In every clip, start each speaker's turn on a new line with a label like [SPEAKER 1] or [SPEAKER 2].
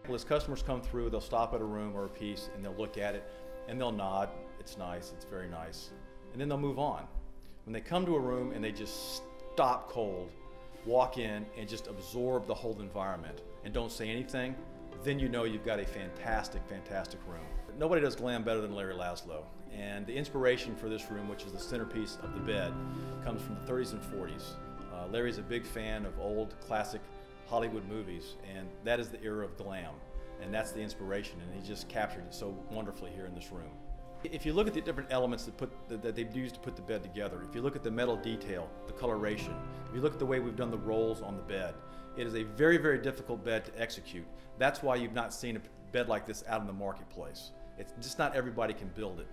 [SPEAKER 1] Well, as customers come through, they'll stop at a room or a piece and they'll look at it and they'll nod, it's nice, it's very nice, and then they'll move on. When they come to a room and they just stop cold, walk in and just absorb the whole environment and don't say anything, then you know you've got a fantastic, fantastic room. Nobody does glam better than Larry Laslo, and the inspiration for this room, which is the centerpiece of the bed, comes from the 30s and 40s. Larry's a big fan of old classic Hollywood movies, and that is the era of glam, and that's the inspiration, and he just captured it so wonderfully here in this room. If you look at the different elements that they've used to put the bed together, if you look at the metal detail, the coloration, if you look at the way we've done the rolls on the bed, it is a very, very difficult bed to execute. That's why you've not seen a bed like this out in the marketplace. It's just not everybody can build it.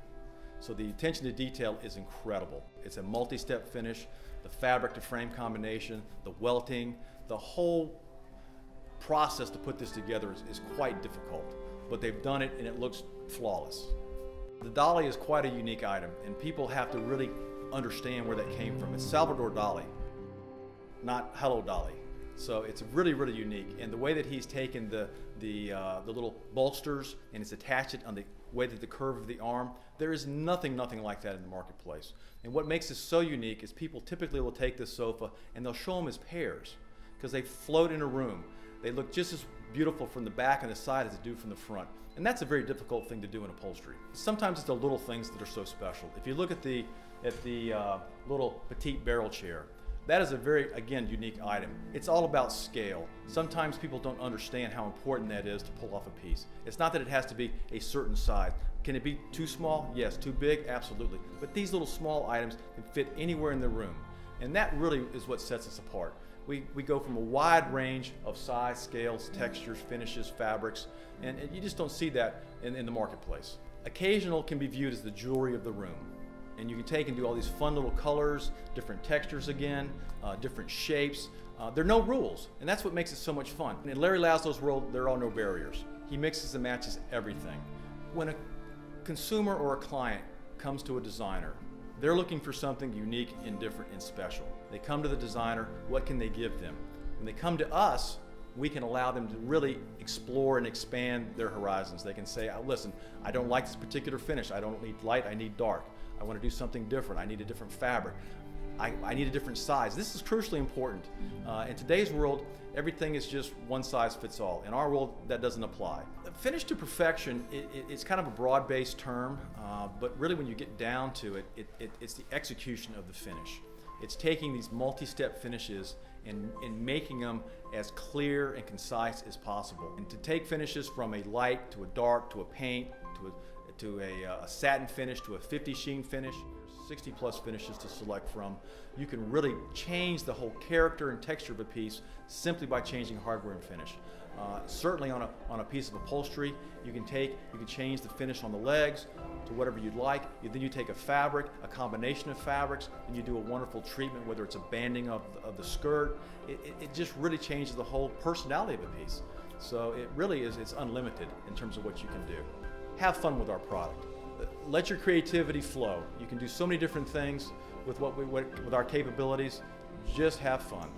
[SPEAKER 1] So the attention to detail is incredible. It's a multi-step finish, the fabric to frame combination, the welting, the whole process to put this together is quite difficult, but they've done it and it looks flawless. The dolly is quite a unique item, and people have to really understand where that came from. It's Salvador Dali, not Hello Dolly. So it's really, really unique. And the way that he's taken the little bolsters and it's attached it on the way that the curve of the arm, there is nothing like that in the marketplace. And what makes this so unique is people typically will take this sofa and they'll show them as pairs because they float in a room. They look just as beautiful from the back and the side as they do from the front. And that's a very difficult thing to do in upholstery. Sometimes it's the little things that are so special. If you look at the little petite barrel chair, that is a very, again, unique item. It's all about scale. Sometimes people don't understand how important that is to pull off a piece. It's not that it has to be a certain size. Can it be too small? Yes. Too big? Absolutely. But these little small items can fit anywhere in the room. And that really is what sets us apart. We go from a wide range of size, scales, textures, finishes, fabrics, and you just don't see that in the marketplace. Occasional can be viewed as the jewelry of the room. And you can take and do all these fun little colors, different textures again, different shapes. There are no rules, and that's what makes it so much fun. In Larry Laslo's world, there are no barriers. He mixes and matches everything. When a consumer or a client comes to a designer, they're looking for something unique and different and special. They come to the designer, what can they give them? When they come to us, we can allow them to really explore and expand their horizons. They can say, listen, I don't like this particular finish. I don't need light, I need dark. I want to do something different. I need a different fabric. I need a different size. This is crucially important. In today's world, everything is just one size fits all. In our world, that doesn't apply. Finish to perfection, it's kind of a broad-based term, but really when you get down to it, it's the execution of the finish. It's taking these multi-step finishes and making them as clear and concise as possible. And to take finishes from a light to a dark to a paint to a satin finish to a 50 sheen finish, 60 plus finishes to select from. You can really change the whole character and texture of a piece simply by changing hardware and finish. Certainly on a piece of upholstery, you can change the finish on the legs to whatever you'd like. Then you take a fabric, a combination of fabrics, and you do a wonderful treatment, whether it's a banding of the skirt. It just really changes the whole personality of a piece. So it really is, it's unlimited in terms of what you can do. Have fun with our product. Let your creativity flow. You can do so many different things with with our capabilities. Just have fun.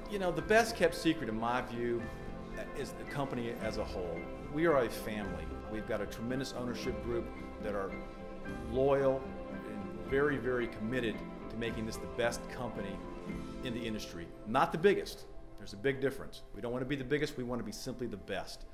[SPEAKER 1] You know, the best kept secret in my view is the company as a whole. We are a family. We've got a tremendous ownership group that are loyal and very, very committed to making this the best company in the industry. Not the biggest. There's a big difference. We don't want to be the biggest, we want to be simply the best.